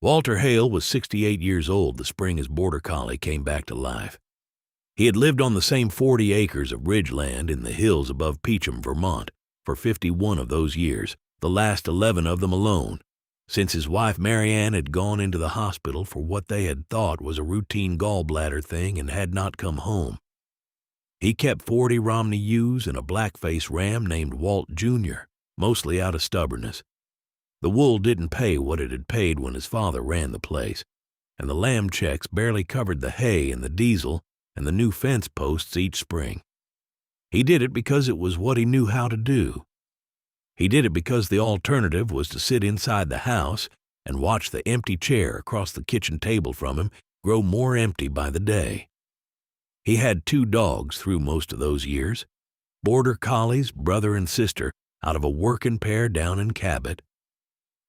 Walter Hale was 68 years old the spring his border collie came back to life. He had lived on the same 40 acres of ridge land in the hills above Peacham, Vermont, for 51 of those years, the last 11 of them alone, since his wife Marianne had gone into the hospital for what they had thought was a routine gallbladder thing and had not come home. He kept 40 Romney ewes and a black-faced ram named Walt Jr., mostly out of stubbornness. The wool didn't pay what it had paid when his father ran the place, and the lamb checks barely covered the hay and the diesel and the new fence posts each spring. He did it because it was what he knew how to do. He did it because the alternative was to sit inside the house and watch the empty chair across the kitchen table from him grow more empty by the day. He had 2 dogs through most of those years, border collies, brother and sister, out of a working pair down in Cabot.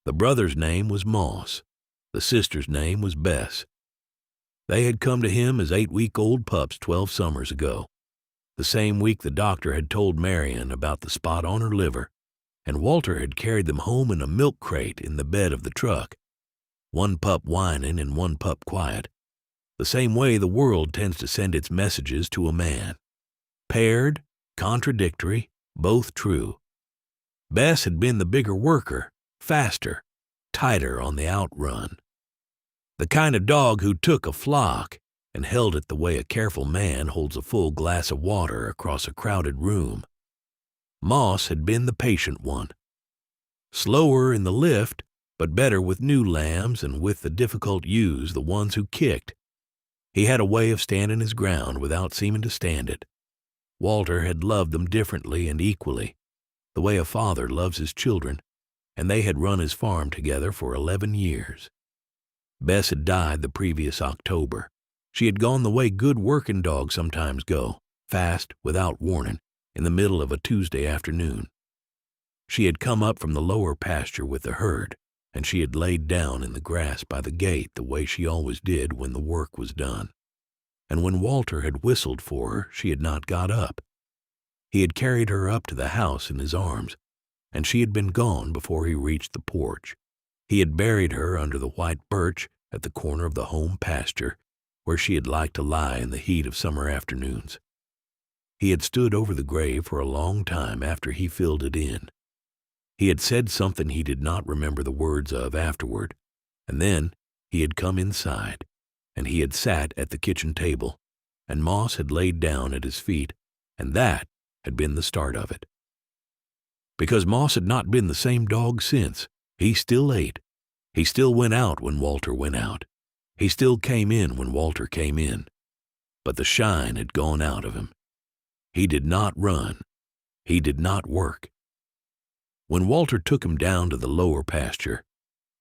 The brother's name was Moss. The sister's name was Bess. They had come to him as 8-week-old pups 12 summers ago, the same week the doctor had told Marian about the spot on her liver, and Walter had carried them home in a milk crate in the bed of the truck, one pup whining and one pup quiet, the same way the world tends to send its messages to a man. Paired, contradictory, both true. Bess had been the bigger worker, faster, tighter on the outrun. The kind of dog who took a flock and held it the way a careful man holds a full glass of water across a crowded room. Moss had been the patient one. Slower in the lift, but better with new lambs and with the difficult ewes, the ones who kicked. He had a way of standing his ground without seeming to stand it. Walter had loved them differently and equally, the way a father loves his children, and they had run his farm together for 11 years. Bess had died the previous October. She had gone the way good working dogs sometimes go, fast, without warning, in the middle of a Tuesday afternoon. She had come up from the lower pasture with the herd, and she had laid down in the grass by the gate the way she always did when the work was done. And when Walter had whistled for her, she had not got up. He had carried her up to the house in his arms, and she had been gone before he reached the porch. He had buried her under the white birch at the corner of the home pasture, where she had liked to lie in the heat of summer afternoons. He had stood over the grave for a long time after he filled it in. He had said something he did not remember the words of afterward, and then he had come inside, and he had sat at the kitchen table, and Moss had laid down at his feet, and that had been the start of it. Because Moss had not been the same dog since. He still ate. He still went out when Walter went out. He still came in when Walter came in. But the shine had gone out of him. He did not run. He did not work. When Walter took him down to the lower pasture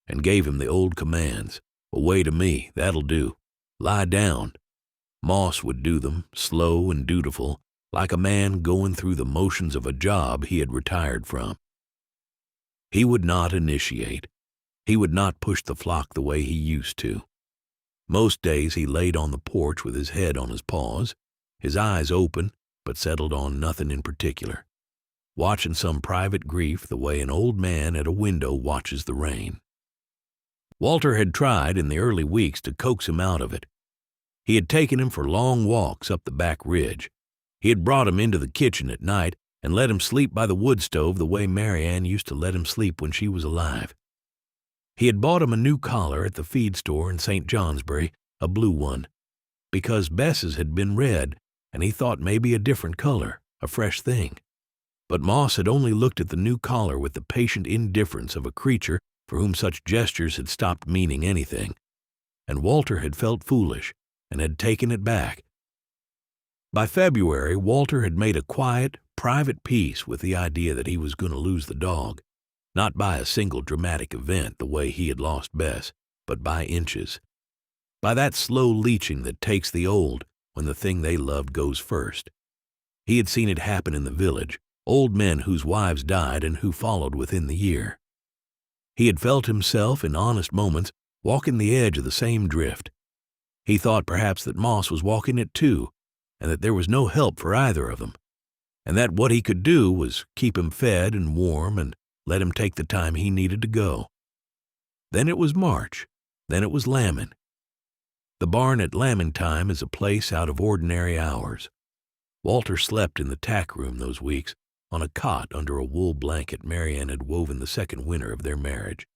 and gave him the old commands, "Away to me, that'll do. Lie down," Moss would do them, slow and dutiful, like a man going through the motions of a job he had retired from. He would not initiate. He would not push the flock the way he used to. Most days he laid on the porch with his head on his paws, his eyes open but settled on nothing in particular, watching some private grief the way an old man at a window watches the rain. Walter had tried in the early weeks to coax him out of it. He had taken him for long walks up the back ridge. He had brought him into the kitchen at night and let him sleep by the woodstove the way Marianne used to let him sleep when she was alive. He had bought him a new collar at the feed store in St. Johnsbury, a blue one, because Bess's had been red, and he thought maybe a different color, a fresh thing. But Moss had only looked at the new collar with the patient indifference of a creature for whom such gestures had stopped meaning anything, and Walter had felt foolish and had taken it back. By February, Walter had made a quiet, private peace with the idea that he was going to lose the dog, not by a single dramatic event the way he had lost Bess, but by inches. By that slow leaching that takes the old when the thing they loved goes first. He had seen it happen in the village, old men whose wives died and who followed within the year. He had felt himself, in honest moments, walking the edge of the same drift. He thought perhaps that Moss was walking it too, and that there was no help for either of them, and that what he could do was keep him fed and warm and let him take the time he needed to go. Then it was March, Then it was lambing. The barn at lambing time is a place out of ordinary hours. Walter slept in the tack room those weeks, on a cot under a wool blanket Marianne had woven the second winter of their marriage,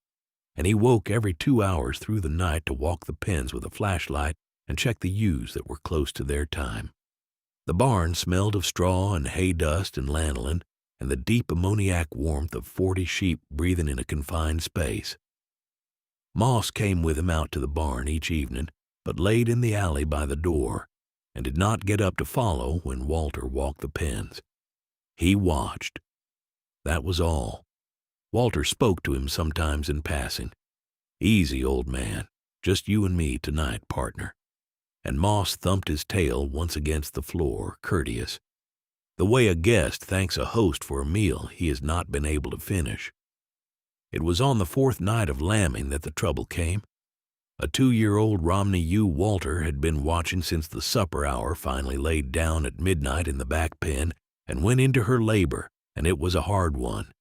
and he woke every 2 hours through the night to walk the pens with a flashlight and check the ewes that were close to their time. The barn smelled of straw and hay dust and lanolin, and the deep ammoniac warmth of 40 sheep breathing in a confined space. Moss came with him out to the barn each evening, but laid in the alley by the door, and did not get up to follow when Walter walked the pens. He watched. That was all. Walter spoke to him sometimes in passing. "Easy, old man. Just you and me tonight, partner." And Moss thumped his tail once against the floor, courteous, the way a guest thanks a host for a meal he has not been able to finish. It was on the 4th night of lambing that the trouble came. A 2-year-old Romney ewe Walter had been watching since the supper hour finally laid down at midnight in the back pen and went into her labor, and it was a hard one.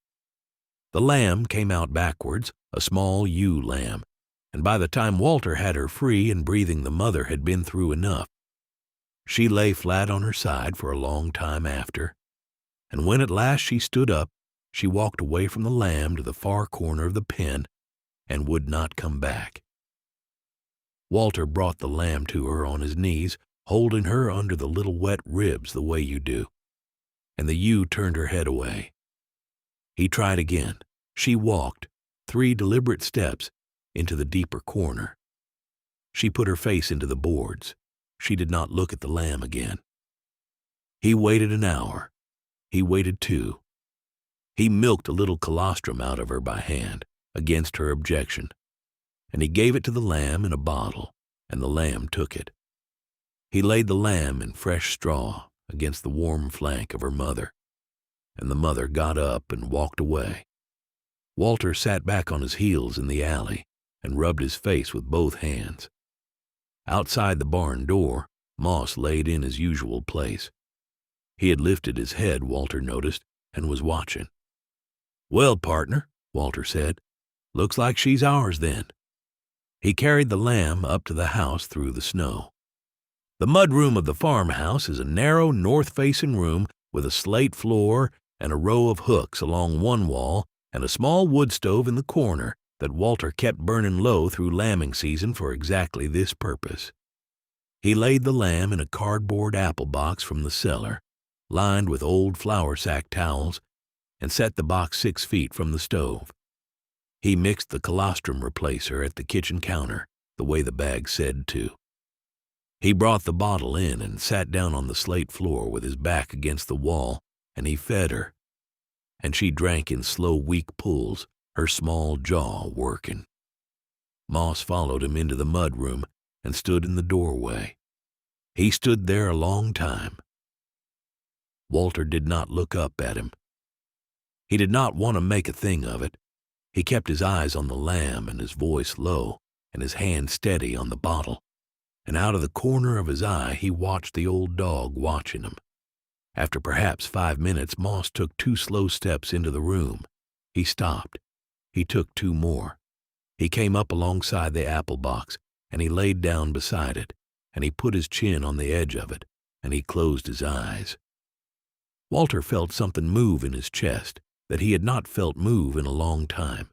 The lamb came out backwards, a small ewe lamb, and by the time Walter had her free and breathing, the mother had been through enough. She lay flat on her side for a long time after, and when at last she stood up, she walked away from the lamb to the far corner of the pen and would not come back. Walter brought the lamb to her on his knees, holding her under the little wet ribs the way you do, and the ewe turned her head away. He tried again. She walked 3 deliberate steps into the deeper corner. She put her face into the boards. She did not look at the lamb again. He waited an hour. He waited 2. He milked a little colostrum out of her by hand, against her objection, and he gave it to the lamb in a bottle, and the lamb took it. He laid the lamb in fresh straw against the warm flank of her mother, and the mother got up and walked away. Walter sat back on his heels in the alley and rubbed his face with both hands. Outside the barn door, Moss laid in his usual place. He had lifted his head, Walter noticed, and was watching. "Well, partner," Walter said, "looks like she's ours then." He carried the lamb up to the house through the snow. The mudroom of the farmhouse is a narrow north-facing room with a slate floor and a row of hooks along one wall and a small wood stove in the corner that Walter kept burning low through lambing season for exactly this purpose. He laid the lamb in a cardboard apple box from the cellar, lined with old flour sack towels, and set the box 6 feet from the stove. He mixed the colostrum replacer at the kitchen counter, the way the bag said to. He brought the bottle in and sat down on the slate floor with his back against the wall, and he fed her. And she drank in slow, weak pulls, her small jaw working. Moss followed him into the mudroom and stood in the doorway. He stood there a long time. Walter did not look up at him. He did not want to make a thing of it. He kept his eyes on the lamb and his voice low and his hand steady on the bottle, and out of the corner of his eye he watched the old dog watching him. After perhaps 5 minutes, Moss took 2 slow steps into the room. He stopped. He took 2 more. He came up alongside the apple box, and he laid down beside it, and he put his chin on the edge of it, and he closed his eyes. Walter felt something move in his chest that he had not felt move in a long time.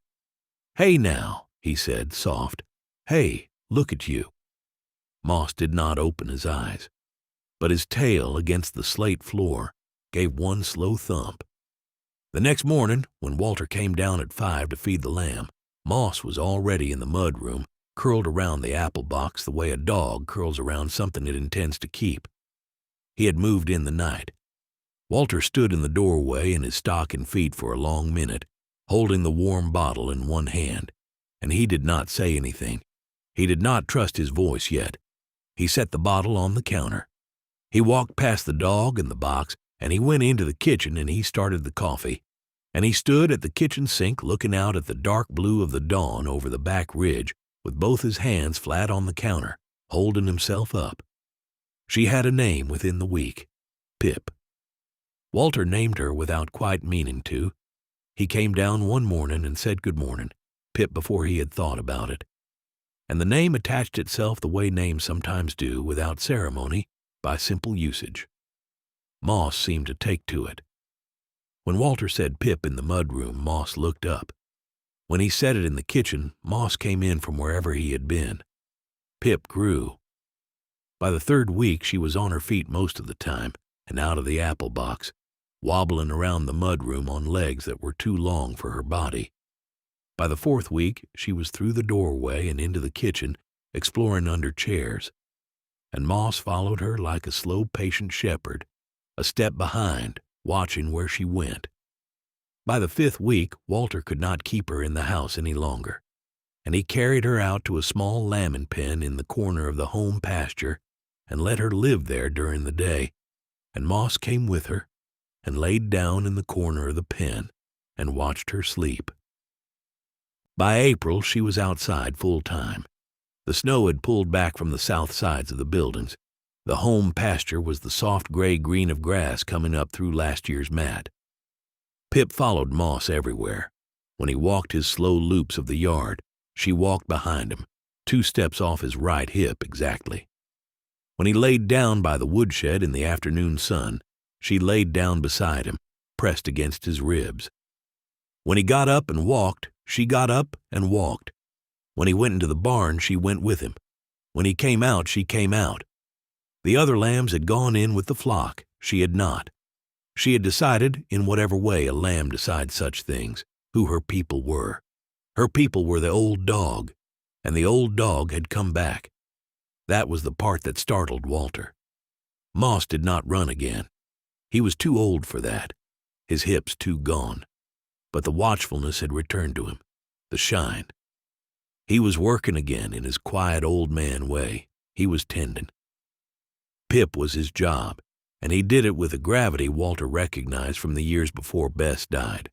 "Hey now," he said, soft. "Hey, look at you." Moss did not open his eyes, but his tail against the slate floor gave one slow thump. The next morning, when Walter came down at 5 to feed the lamb, Moss was already in the mudroom, curled around the apple box the way a dog curls around something it intends to keep. He had moved in the night. Walter stood in the doorway in his stocking feet for a long minute, holding the warm bottle in one hand, and he did not say anything. He did not trust his voice yet. He set the bottle on the counter. He walked past the dog and the box, and he went into the kitchen and he started the coffee, and he stood at the kitchen sink looking out at the dark blue of the dawn over the back ridge with both his hands flat on the counter, holding himself up. She had a name within the week, Pip. Walter named her without quite meaning to. He came down one morning and said good morning, Pip, before he had thought about it. and the name attached itself the way names sometimes do, without ceremony, by simple usage. Moss seemed to take to it. When Walter said Pip in the mudroom, Moss looked up. When he said it in the kitchen, Moss came in from wherever he had been. Pip grew. By the third week, she was on her feet most of the time and out of the apple box, wobbling around the mudroom on legs that were too long for her body. By the fourth week, she was through the doorway and into the kitchen, exploring under chairs, and Moss followed her like a slow, patient shepherd, a step behind, watching where she went. By the fifth week, Walter could not keep her in the house any longer, and he carried her out to a small lambing pen in the corner of the home pasture and let her live there during the day, and Moss came with her and laid down in the corner of the pen and watched her sleep. By April, she was outside full time. The snow had pulled back from the south sides of the buildings. The home pasture was the soft gray-green of grass coming up through last year's mat. Pip followed Moss everywhere. When he walked his slow loops of the yard, she walked behind him, 2 steps off his right hip exactly. When he laid down by the woodshed in the afternoon sun, she laid down beside him, pressed against his ribs. When he got up and walked, she got up and walked. When he went into the barn, she went with him. When he came out, she came out. The other lambs had gone in with the flock. She had not. She had decided, in whatever way a lamb decides such things, who her people were. Her people were the old dog, and the old dog had come back. That was the part that startled Walter. Moss did not run again. He was too old for that, his hips too gone. But the watchfulness had returned to him, the shine. He was working again in his quiet old man way. He was tending. Pip was his job, and he did it with a gravity Walter recognized from the years before Bess died.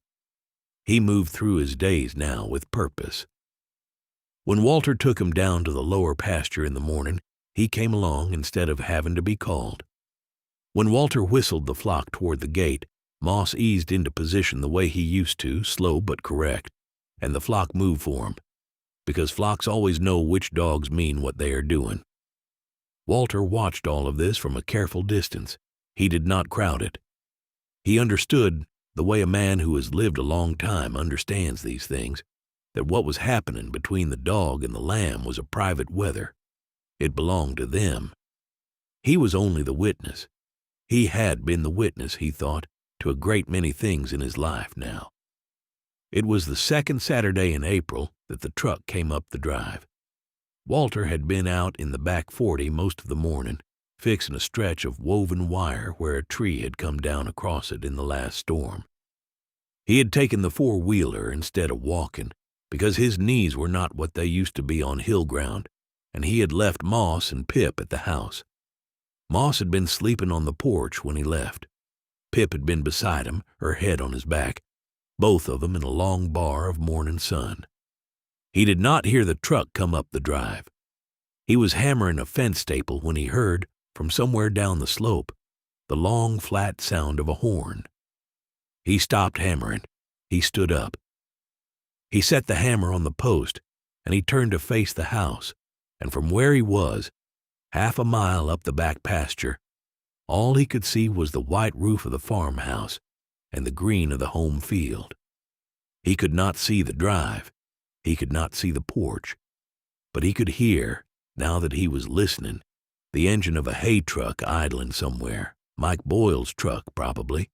He moved through his days now with purpose. When Walter took him down to the lower pasture in the morning, he came along instead of having to be called. When Walter whistled the flock toward the gate, Moss eased into position the way he used to, slow but correct, and the flock moved for him, because flocks always know which dogs mean what they are doing. Walter watched all of this from a careful distance. He did not crowd it. He understood, the way a man who has lived a long time understands these things, that what was happening between the dog and the lamb was a private weather. It belonged to them. He was only the witness. He had been the witness, he thought, to a great many things in his life now. It was the second Saturday in April that the truck came up the drive. Walter had been out in the back 40 most of the morning, fixing a stretch of woven wire where a tree had come down across it in the last storm. He had taken the 4-wheeler instead of walking, because his knees were not what they used to be on hill ground, and he had left Moss and Pip at the house. Moss had been sleeping on the porch when he left. Pip had been beside him, her head on his back, both of them in a long bar of morning sun. He did not hear the truck come up the drive. He was hammering a fence staple when he heard, from somewhere down the slope, the long, flat sound of a horn. He stopped hammering. He stood up. He set the hammer on the post, and he turned to face the house, and from where he was, half a mile up the back pasture, all he could see was the white roof of the farmhouse and the green of the home field. He could not see the drive. He could not see the porch. But he could hear, now that he was listening, the engine of a hay truck idling somewhere, Mike Boyle's truck probably.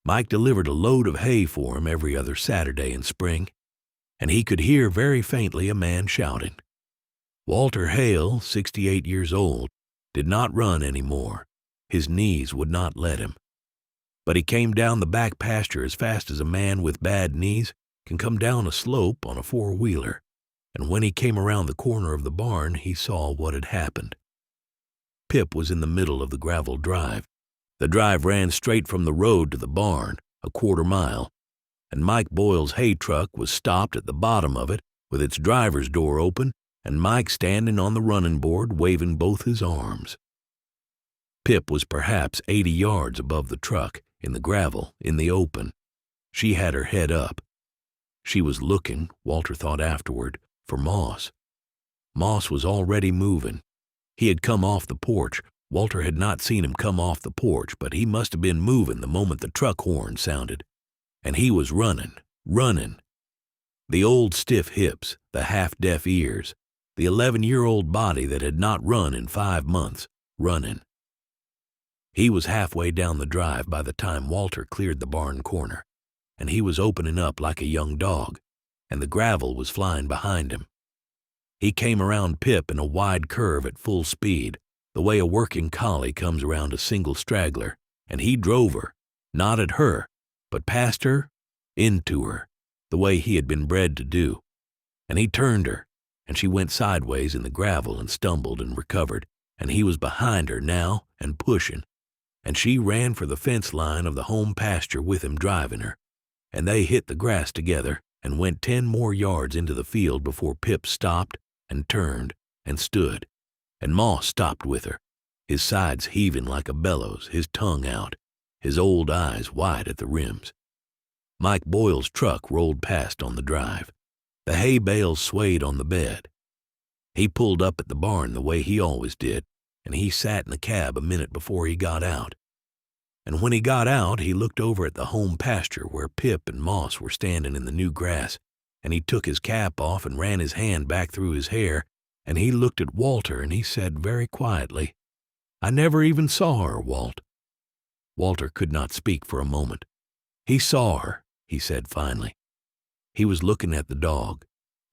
Mike delivered a load of hay for him every other Saturday in spring, and he could hear very faintly a man shouting. Walter Hale, 68 years old, did not run any more. His knees would not let him. But he came down the back pasture as fast as a man with bad knees can come down a slope on a 4-wheeler, and when he came around the corner of the barn, he saw what had happened. Pip was in the middle of the gravel drive. The drive ran straight from the road to the barn, a quarter mile, and Mike Boyle's hay truck was stopped at the bottom of it with its driver's door open and Mike standing on the running board waving both his arms. Pip was perhaps 80 yards above the truck, in the gravel, in the open. She had her head up. She was looking, Walter thought afterward, for Moss. Moss was already moving. He had come off the porch. Walter had not seen him come off the porch, but he must have been moving the moment the truck horn sounded. And he was running. The old stiff hips, the half-deaf ears, the 11-year-old body that had not run in 5 months, running. He was halfway down the drive by the time Walter cleared the barn corner, and he was opening up like a young dog, and the gravel was flying behind him. He came around Pip in a wide curve at full speed, the way a working collie comes around a single straggler, and he drove her, not at her, but past her, into her, the way he had been bred to do. And he turned her, and she went sideways in the gravel and stumbled and recovered, and he was behind her now and pushing, and she ran for the fence line of the home pasture with him driving her, and they hit the grass together and went 10 more yards into the field before Pip stopped and turned and stood, and Moss stopped with her, his sides heaving like a bellows, his tongue out, his old eyes wide at the rims. Mike Boyle's truck rolled past on the drive. The hay bales swayed on the bed. He pulled up at the barn the way he always did, and he sat in the cab a minute before he got out. And when he got out, he looked over at the home pasture where Pip and Moss were standing in the new grass, and he took his cap off and ran his hand back through his hair, and he looked at Walter and he said very quietly, "I never even saw her, Walt." Walter could not speak for a moment. "He saw her," he said finally. He was looking at the dog.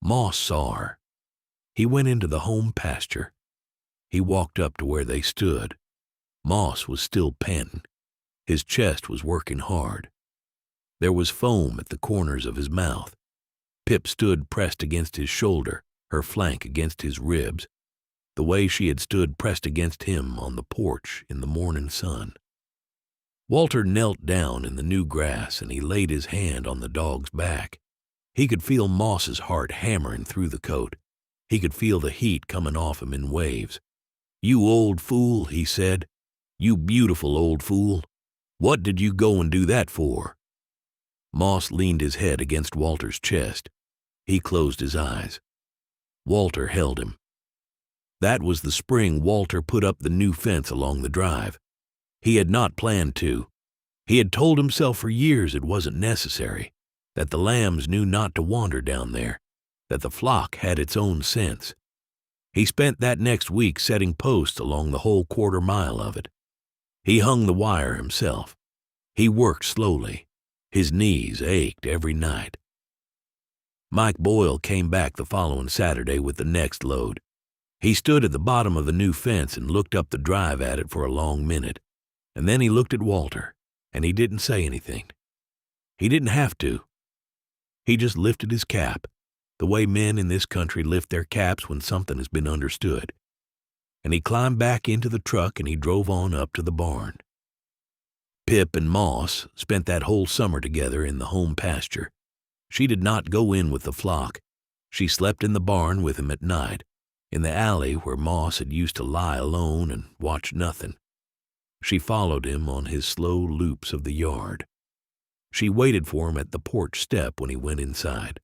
Moss saw her. He went into the home pasture. He walked up to where they stood. Moss was still panting. His chest was working hard. There was foam at the corners of his mouth. Pip stood pressed against his shoulder, her flank against his ribs, the way she had stood pressed against him on the porch in the morning sun. Walter knelt down in the new grass and he laid his hand on the dog's back. He could feel Moss's heart hammering through the coat. He could feel the heat coming off him in waves. "You old fool," he said. "You beautiful old fool. What did you go and do that for?" Moss leaned his head against Walter's chest. He closed his eyes. Walter held him. That was the spring Walter put up the new fence along the drive. He had not planned to. He had told himself for years it wasn't necessary, that the lambs knew not to wander down there, that the flock had its own sense. He spent that next week setting posts along the whole quarter-mile of it. He hung the wire himself. He worked slowly. His knees ached every night. Mike Boyle came back the following Saturday with the next load. He stood at the bottom of the new fence and looked up the drive at it for a long minute, and then he looked at Walter, and he didn't say anything. He didn't have to. He just lifted his cap, the way men in this country lift their caps when something has been understood, and he climbed back into the truck and he drove on up to the barn. Pip and Moss spent that whole summer together in the home pasture. She did not go in with the flock. She slept in the barn with him at night, in the alley where Moss had used to lie alone and watch nothing. She followed him on his slow loops of the yard. She waited for him at the porch step when he went inside.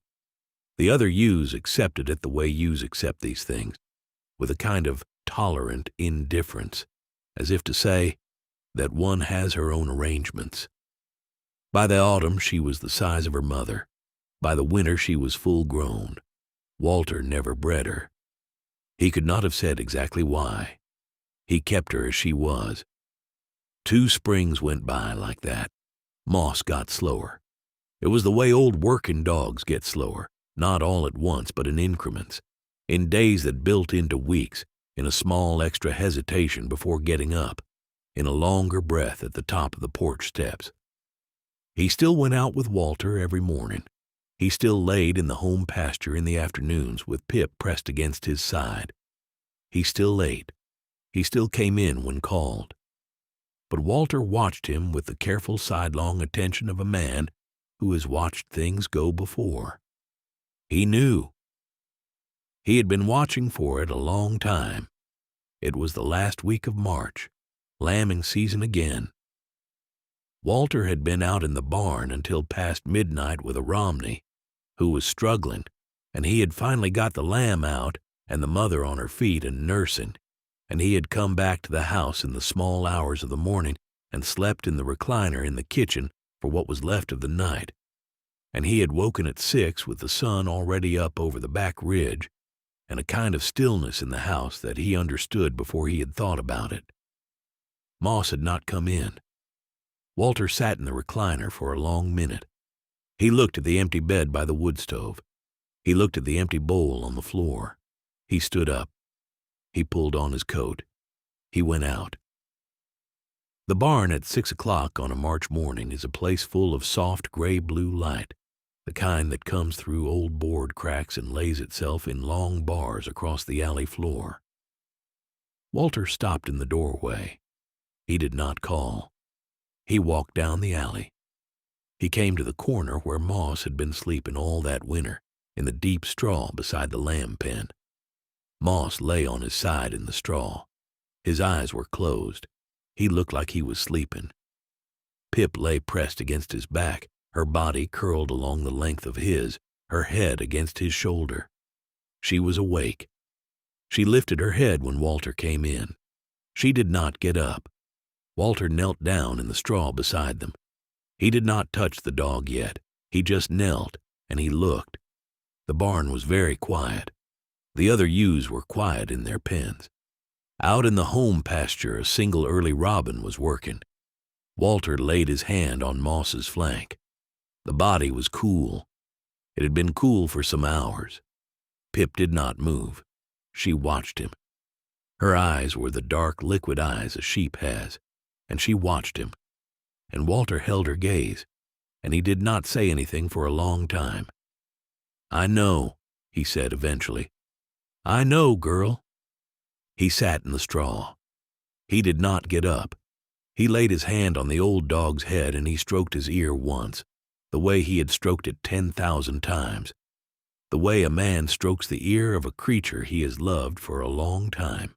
The other ewes accepted it the way ewes accept these things, with a kind of tolerant indifference, as if to say that one has her own arrangements. By the autumn she was the size of her mother. By the winter she was full grown. Walter never bred her. He could not have said exactly why. He kept her as she was. 2 springs went by like that. Moss got slower. It was the way old working dogs get slower, not all at once but in increments, in days that built into weeks, in a small extra hesitation before getting up, in a longer breath at the top of the porch steps. He still went out with Walter every morning. He still laid in the home pasture in the afternoons with Pip pressed against his side. He still ate. He still came in when called. But Walter watched him with the careful sidelong attention of a man who has watched things go before. He knew. He had been watching for it a long time. It was the last week of March, lambing season again. Walter had been out in the barn until past midnight with a Romney, who was struggling, and he had finally got the lamb out and the mother on her feet and nursing, and he had come back to the house in the small hours of the morning and slept in the recliner in the kitchen for what was left of the night, and he had woken at 6 with the sun already up over the back ridge, and a kind of stillness in the house that he understood before he had thought about it. Moss had not come in. Walter sat in the recliner for a long minute. He looked at the empty bed by the woodstove. He looked at the empty bowl on the floor. He stood up. He pulled on his coat. He went out. The barn at 6 o'clock on a March morning is a place full of soft gray-blue light, the kind that comes through old board cracks and lays itself in long bars across the alley floor. Walter stopped in the doorway. He did not call. He walked down the alley. He came to the corner where Moss had been sleeping all that winter, in the deep straw beside the lamb pen. Moss lay on his side in the straw. His eyes were closed. He looked like he was sleeping. Pip lay pressed against his back, her body curled along the length of his, her head against his shoulder. She was awake. She lifted her head when Walter came in. She did not get up. Walter knelt down in the straw beside them. He did not touch the dog yet. He just knelt, and he looked. The barn was very quiet. The other ewes were quiet in their pens. Out in the home pasture, a single early robin was working. Walter laid his hand on Moss's flank. The body was cool. It had been cool for some hours. Pip did not move. She watched him. Her eyes were the dark, liquid eyes a sheep has, and she watched him. And Walter held her gaze, and he did not say anything for a long time. "I know," he said eventually. "I know, girl." He sat in the straw. He did not get up. He laid his hand on the old dog's head and he stroked his ear once, the way he had stroked it 10,000 times, the way a man strokes the ear of a creature he has loved for a long time.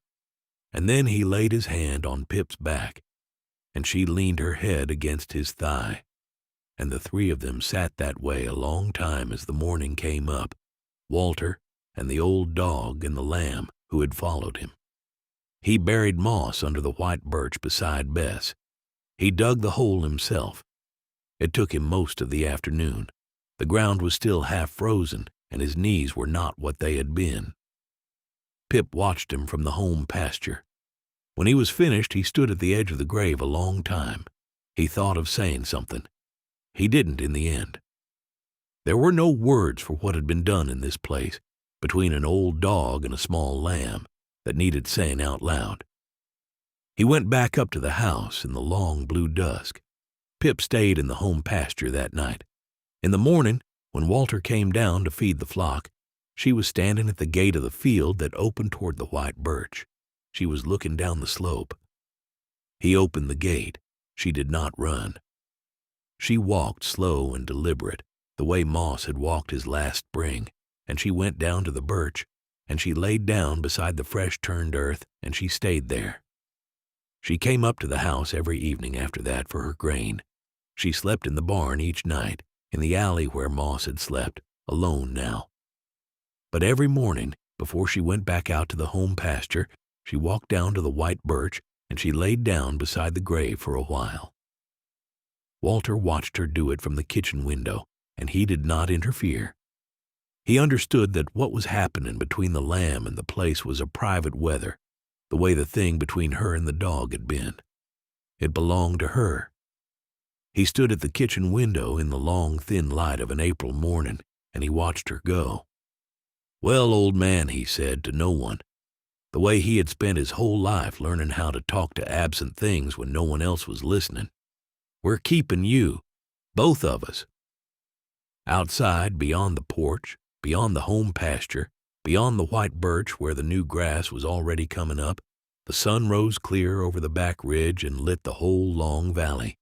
And then he laid his hand on Pip's back, and she leaned her head against his thigh, and the three of them sat that way a long time as the morning came up, Walter and the old dog and the lamb who had followed him. He buried Moss under the white birch beside Bess. He dug the hole himself. It took him most of the afternoon. The ground was still half frozen, and his knees were not what they had been. Pip watched him from the home pasture. When he was finished, he stood at the edge of the grave a long time. He thought of saying something. He didn't in the end. There were no words for what had been done in this place, between an old dog and a small lamb, that needed saying out loud. He went back up to the house in the long blue dusk. Pip stayed in the home pasture that night. In the morning, when Walter came down to feed the flock, she was standing at the gate of the field that opened toward the white birch. She was looking down the slope. He opened the gate. She did not run. She walked slow and deliberate, the way Moss had walked his last spring, and she went down to the birch, and she laid down beside the fresh-turned earth, and she stayed there. She came up to the house every evening after that for her grain. She slept in the barn each night, in the alley where Moss had slept, alone now. But every morning, before she went back out to the home pasture, she walked down to the white birch, and she laid down beside the grave for a while. Walter watched her do it from the kitchen window, and he did not interfere. He understood that what was happening between the lamb and the place was a private weather, the way the thing between her and the dog had been. It belonged to her. He stood at the kitchen window in the long, thin light of an April morning, and he watched her go. "Well, old man," he said to no one, the way he had spent his whole life learning how to talk to absent things when no one else was listening, "we're keeping you, both of us." Outside, beyond the porch, beyond the home pasture, beyond the white birch where the new grass was already coming up, the sun rose clear over the back ridge and lit the whole long valley.